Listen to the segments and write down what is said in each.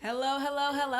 Hello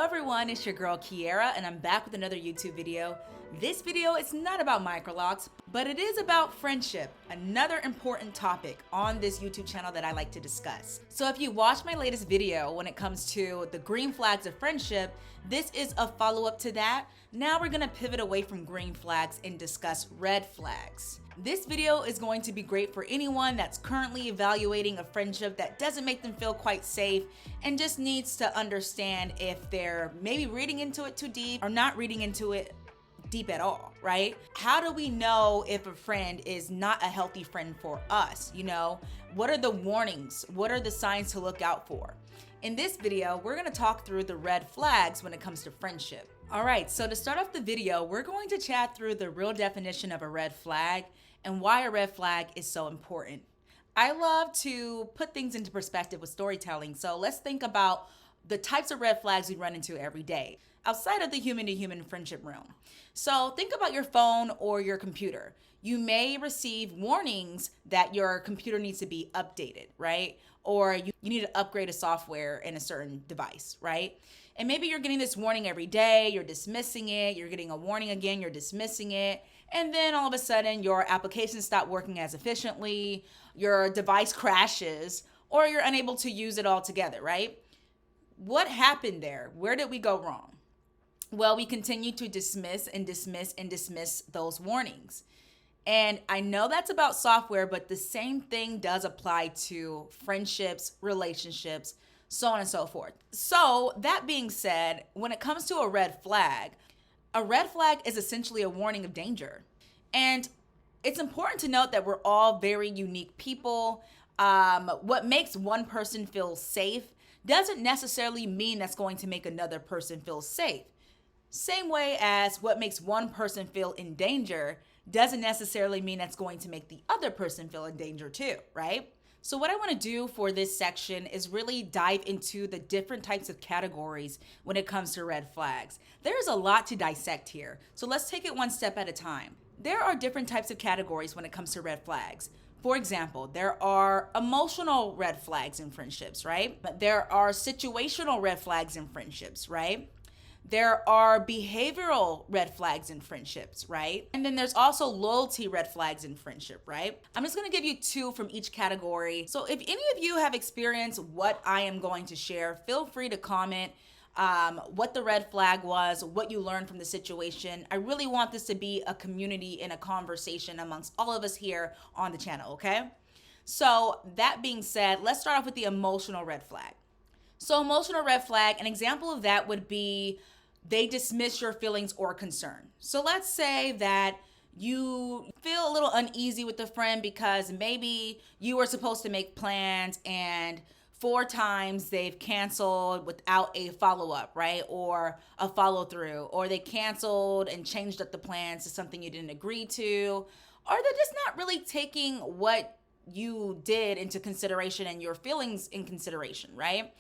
everyone, it's your girl Kiera and I'm back with another YouTube video. This video is not about microlocks, but it is about friendship, another important topic on this YouTube channel that I like to discuss. So if you watched my latest video when it comes to the green flags of friendship, this is a follow-up to that. Now we're gonna pivot away from green flags and discuss red flags. This video is going to be great for anyone that's currently evaluating a friendship that doesn't make them feel quite safe and just needs to understand if they're maybe reading into it too deep or not reading into it deep at all, right? How do we know if a friend is not a healthy friend for us? What are the warnings? What are the signs to look out for? In this video, we're gonna talk through the red flags when it comes to friendship. All right, so to start off the video, we're going to chat through the real definition of a red flag and why a red flag is so important. I love to put things into perspective with storytelling, so let's think about the types of red flags we run into every day outside of the human-to-human friendship realm. So think about your phone or your computer. You may receive warnings that your computer needs to be updated, right? Or you need to upgrade a software in a certain device, right? And maybe you're getting this warning every day, you're dismissing it, you're getting a warning again, you're dismissing it, and then all of a sudden your applications stop working as efficiently, your device crashes, or you're unable to use it altogether, right? What happened there? Where did we go wrong? Well, we continue to dismiss those warnings. And I know that's about software, but the same thing does apply to friendships, relationships, so on and so forth. So that being said, when it comes to a red flag is essentially a warning of danger. And it's important to note that we're all very unique people. What makes one person feel safe doesn't necessarily mean that's going to make another person feel safe. Same way as what makes one person feel in danger doesn't necessarily mean that's going to make the other person feel in danger too, right? So what I want to do for this section is really dive into the different types of categories when it comes to red flags. There's a lot to dissect here, so let's take it one step at a time. There are different types of categories when it comes to red flags. For example, there are emotional red flags in friendships, right? But there are situational red flags in friendships, right? There are behavioral red flags in friendships, right? And then there's also loyalty red flags in friendship, right? I'm just gonna give you two from each category. So if any of you have experienced what I am going to share, feel free to comment what the red flag was, what you learned from the situation. I really want this to be a community and a conversation amongst all of us here on the channel, okay? So that being said, let's start off with the emotional red flag. So emotional red flag, an example of that would be they dismiss your feelings or concern. So let's say that you feel a little uneasy with a friend because maybe you were supposed to make plans and 4 times they've canceled without a follow-up, right? Or a follow-through, or they canceled and changed up the plans to something you didn't agree to, or they're just not really taking what you did into consideration and your feelings in consideration, right?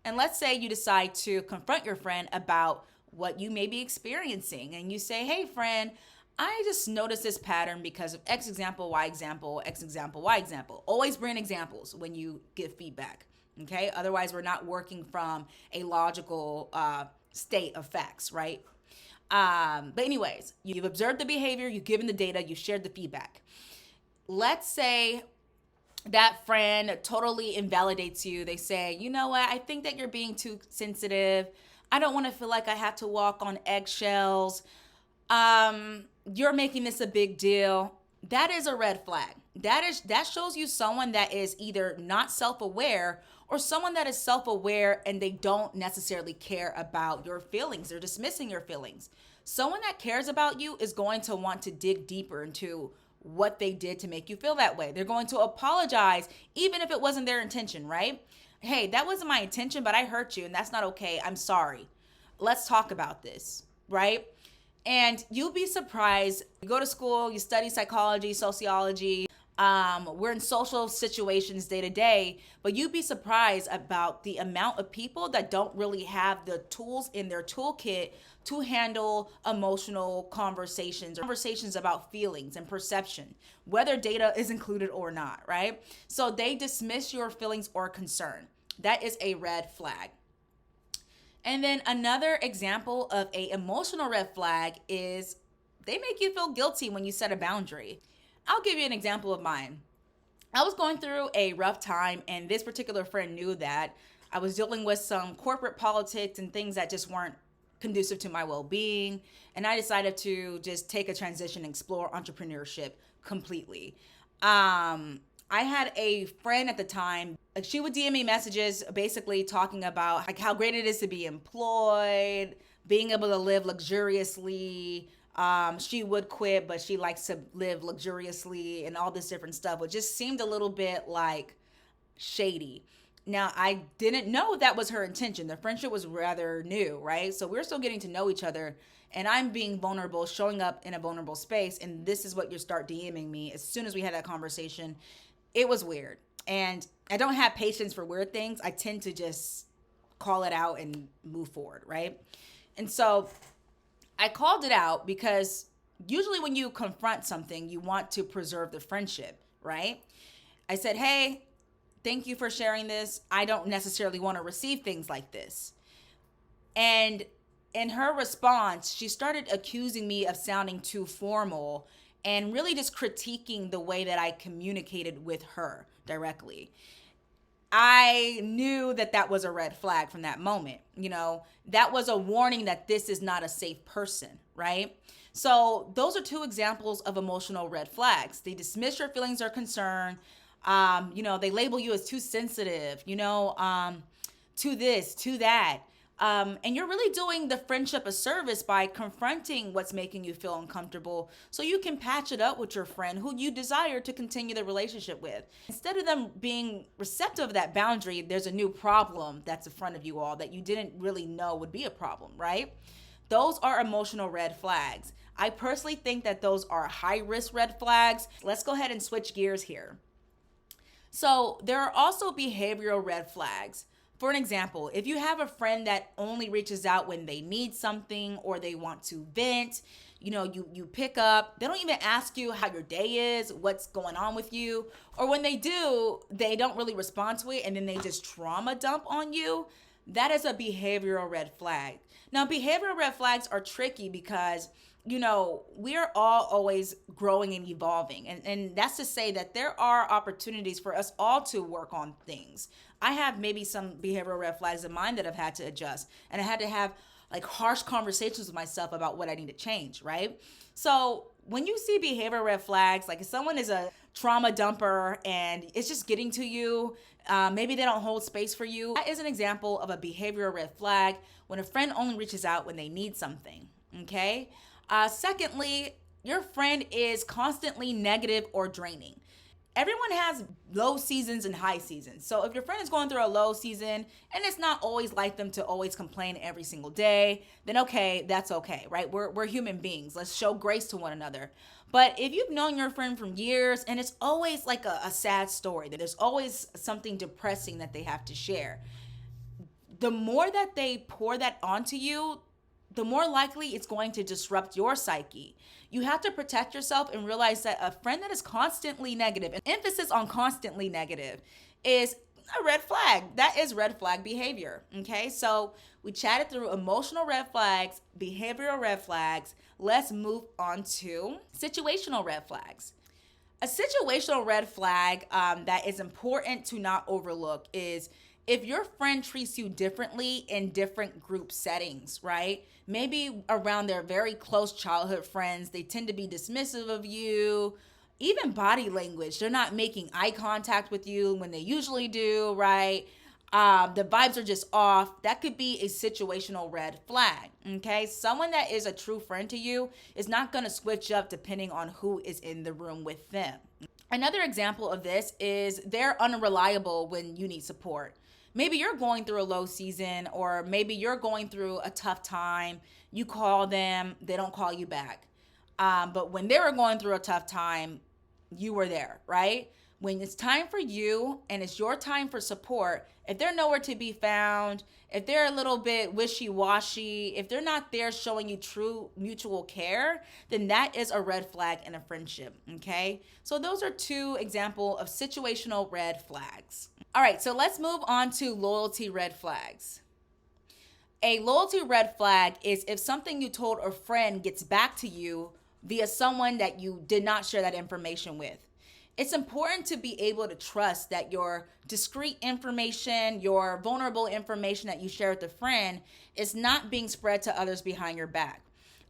And let's say you decide to confront your friend about what you may be experiencing. And you say, hey friend, I just noticed this pattern because of X example, Y example, X example, Y example. Always bring examples when you give feedback, okay? Otherwise, we're not working from a logical state of facts, right? But anyways, you've observed the behavior, you've given the data, you've shared the feedback. Let's say that friend totally invalidates you. They say, you know what, I think that you're being too sensitive. I don't want to feel like I have to walk on eggshells. You're making this a big deal. That is a red flag. That shows you someone that is either not self-aware or someone that is self-aware and they don't necessarily care about your feelings. They're dismissing your feelings. Someone that cares about you is going to want to dig deeper into what they did to make you feel that way. They're going to apologize even if it wasn't their intention, right? Hey, that wasn't my intention, but I hurt you and that's not okay. I'm sorry. Let's talk about this, right? And you'll be surprised. You go to school, you study psychology, sociology. We're in social situations day to day, but you'd be surprised about the amount of people that don't really have the tools in their toolkit to handle emotional conversations or conversations about feelings and perception, whether data is included or not, right? So they dismiss your feelings or concern. That is a red flag. And then another example of a emotional red flag is they make you feel guilty when you set a boundary. I'll give you an example of mine. I was going through a rough time, and this particular friend knew that I was dealing with some corporate politics and things that just weren't conducive to my well-being, and I decided to just take a transition and explore entrepreneurship completely. I had a friend at the time, like she would DM me messages basically talking about like how great it is to be employed, being able to live luxuriously. She would quit, but she likes to live luxuriously and all this different stuff. It just seemed a little bit like shady. Now, I didn't know that was her intention. The friendship was rather new, right? So we're still getting to know each other, and I'm being vulnerable, showing up in a vulnerable space, and this is what you start DMing me. As soon as we had that conversation, it was weird. And I don't have patience for weird things. I tend to just call it out and move forward, right? And so I called it out because usually when you confront something, you want to preserve the friendship, right? I said, hey, thank you for sharing this. I don't necessarily want to receive things like this. And in her response, she started accusing me of sounding too formal and really just critiquing the way that I communicated with her directly. I knew that that was a red flag from that moment. You know, that was a warning that this is not a safe person, right? So those are two examples of emotional red flags. They dismiss your feelings or concern. They label you as too sensitive, to this, to that. And you're really doing the friendship a service by confronting what's making you feel uncomfortable so you can patch it up with your friend who you desire to continue the relationship with. Instead of them being receptive of that boundary, there's a new problem that's in front of you all that you didn't really know would be a problem, right? Those are emotional red flags. I personally think that those are high-risk red flags. Let's go ahead and switch gears here. So there are also behavioral red flags. For an example, if you have a friend that only reaches out when they need something or they want to vent, you pick up, they don't even ask you how your day is, what's going on with you, or when they do, they don't really respond to it and then they just trauma dump on you. That is a behavioral red flag. Now, behavioral red flags are tricky because we are all always growing and evolving. And that's to say that there are opportunities for us all to work on things. I have maybe some behavioral red flags in mind that I've had to adjust. And I had to have like harsh conversations with myself about what I need to change, right? So when you see behavioral red flags, like if someone is a trauma dumper and it's just getting to you, maybe they don't hold space for you. That is an example of a behavioral red flag when a friend only reaches out when they need something, okay? Secondly, your friend is constantly negative or draining. Everyone has low seasons and high seasons. So if your friend is going through a low season and it's not always like them to always complain every single day, then okay, that's okay, right? We're human beings. Let's show grace to one another. But if you've known your friend from years and it's always like a sad story, that there's always something depressing that they have to share, the more that they pour that onto you, the more likely it's going to disrupt your psyche. You have to protect yourself and realize that a friend that is constantly negative, and emphasis on constantly negative, is a red flag. That is red flag behavior, okay? So we chatted through emotional red flags, behavioral red flags. Let's move on to situational red flags. A situational red flag that is important to not overlook is if your friend treats you differently in different group settings, right? Maybe around their very close childhood friends, they tend to be dismissive of you. Even body language, they're not making eye contact with you when they usually do, right? The vibes are just off. That could be a situational red flag, okay? Someone that is a true friend to you is not gonna switch up depending on who is in the room with them. Another example of this is they're unreliable when you need support. Maybe you're going through a low season, or maybe you're going through a tough time. You call them, they don't call you back. But when they were going through a tough time, you were there, right? When it's time for you and it's your time for support, if they're nowhere to be found, if they're a little bit wishy-washy, if they're not there showing you true mutual care, then that is a red flag in a friendship, okay? So those are two examples of situational red flags. All right, so let's move on to loyalty red flags. A loyalty red flag is if something you told a friend gets back to you via someone that you did not share that information with. It's important to be able to trust that your discreet information, your vulnerable information that you share with a friend is not being spread to others behind your back.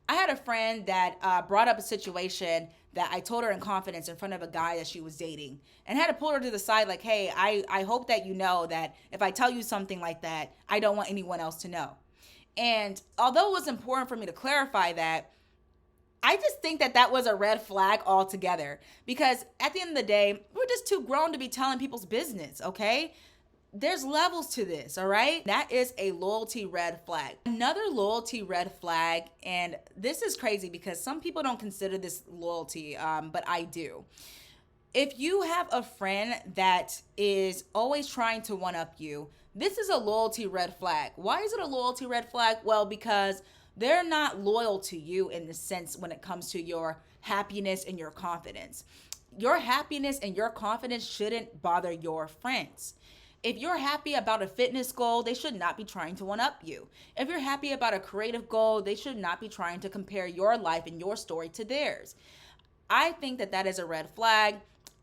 I had a friend that brought up a situation that I told her in confidence in front of a guy that she was dating, and had to pull her to the side like, hey, I hope that you know that if I tell you something like that, I don't want anyone else to know. And although it was important for me to clarify that, I just think that that was a red flag altogether, because at the end of the day, we're just too grown to be telling people's business, okay? There's levels to this, all right? That is a loyalty red flag. Another loyalty red flag, and this is crazy because some people don't consider this loyalty, but I do. If you have a friend that is always trying to one-up you, this is a loyalty red flag. Why is it a loyalty red flag? Well, because they're not loyal to you in the sense when it comes to your happiness and your confidence. Your happiness and your confidence shouldn't bother your friends. If you're happy about a fitness goal, they should not be trying to one-up you. If you're happy about a creative goal, they should not be trying to compare your life and your story to theirs. I think that that is a red flag.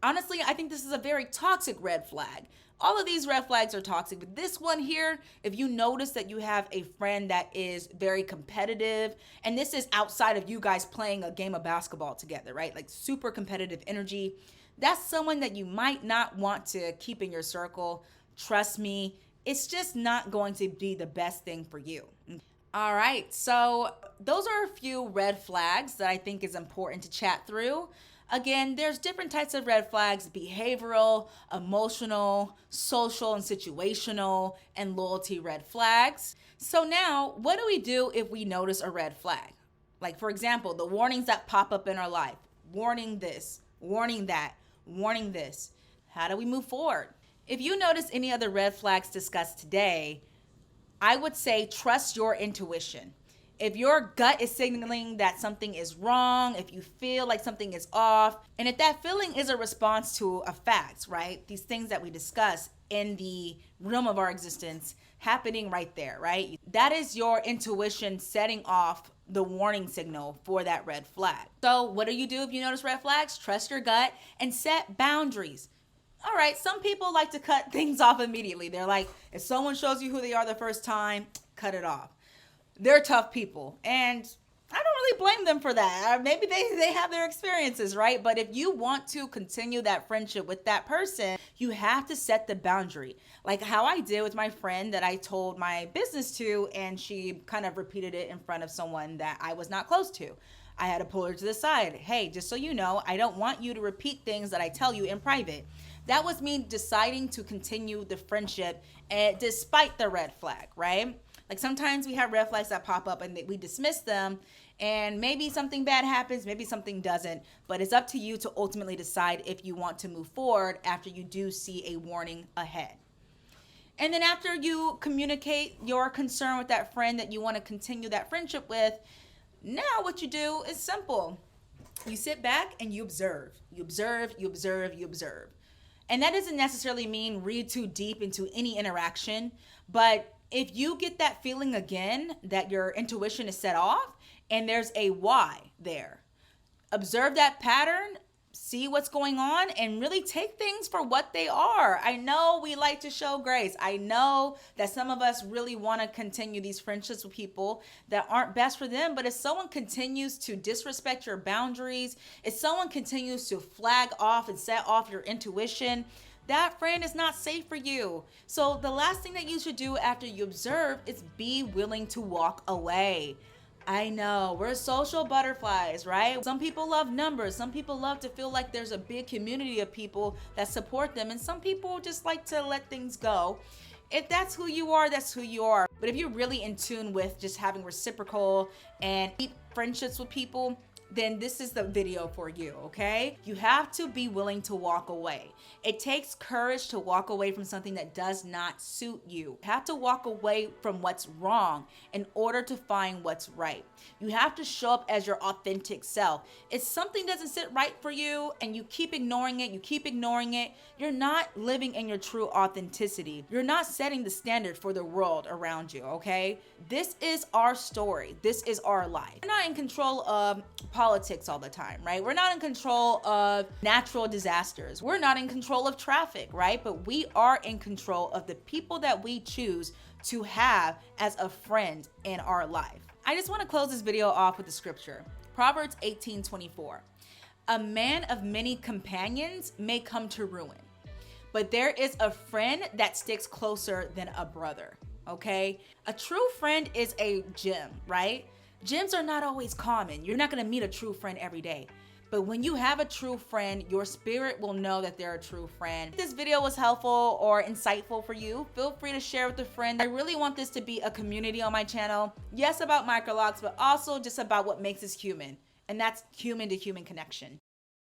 Honestly, I think this is a very toxic red flag. All of these red flags are toxic, but this one here, if you notice that you have a friend that is very competitive, and this is outside of you guys playing a game of basketball together, right? Like super competitive energy, that's someone that you might not want to keep in your circle. Trust me, it's just not going to be the best thing for you. All right, so those are a few red flags that I think is important to chat through. Again, there's different types of red flags: behavioral, emotional, social, and situational, and loyalty red flags. So now, what do we do if we notice a red flag? Like, for example, the warnings that pop up in our life. Warning this, warning that, warning this. How do we move forward? If you notice any other red flags discussed today, I would say trust your intuition. If your gut is signaling that something is wrong, if you feel like something is off, and if that feeling is a response to a fact, right? These things that we discuss in the realm of our existence happening right there, right? That is your intuition setting off the warning signal for that red flag. So what do you do if you notice red flags? Trust your gut and set boundaries. All right, some people like to cut things off immediately. They're like, if someone shows you who they are the first time, cut it off. They're tough people, and I don't really blame them for that. Maybe they have their experiences, right? But if you want to continue that friendship with that person, you have to set the boundary. Like how I did with my friend that I told my business to, and she kind of repeated it in front of someone that I was not close to. I had to pull her to the side. Hey, just so you know, I don't want you to repeat things that I tell you in private. That was me deciding to continue the friendship despite the red flag, right? Like sometimes we have red flags that pop up and we dismiss them, and maybe something bad happens, maybe something doesn't, but it's up to you to ultimately decide if you want to move forward after you do see a warning ahead. And then after you communicate your concern with that friend that you want to continue that friendship with, now what you do is simple. You sit back and you observe. You observe, you observe, you observe. And that doesn't necessarily mean read too deep into any interaction, but if you get that feeling again that your intuition is set off and there's a why there, observe that pattern, see what's going on, and really take things for what they are. I know we like to show grace. I know that some of us really want to continue these friendships with people that aren't best for them, but if someone continues to disrespect your boundaries, if someone continues to flag off and set off your intuition, that friend is not safe for you. So the last thing that you should do after you observe is be willing to walk away. I know, we're social butterflies, right? Some people love numbers. Some people love to feel like there's a big community of people that support them. And some people just like to let things go. If that's who you are, that's who you are. But if you're really in tune with just having reciprocal and deep friendships with people, then this is the video for you, okay? You have to be willing to walk away. It takes courage to walk away from something that does not suit you. You have to walk away from what's wrong in order to find what's right. You have to show up as your authentic self. If something doesn't sit right for you and you keep ignoring it, you're not living in your true authenticity. You're not setting the standard for the world around you, okay? This is our story. This is our life. We're not in control of politics all the time, right? We're not in control of natural disasters. We're not in control of traffic, right? But we are in control of the people that we choose to have as a friend in our life. I just want to close this video off with the scripture. Proverbs 18:24. A man of many companions may come to ruin, but there is a friend that sticks closer than a brother, okay? A true friend is a gem, right? Gems are not always common. You're not gonna meet a true friend every day. But when you have a true friend, your spirit will know that they're a true friend. If this video was helpful or insightful for you, feel free to share with a friend. I really want this to be a community on my channel. Yes, about microlocks, but also just about what makes us human. And that's human to human connection.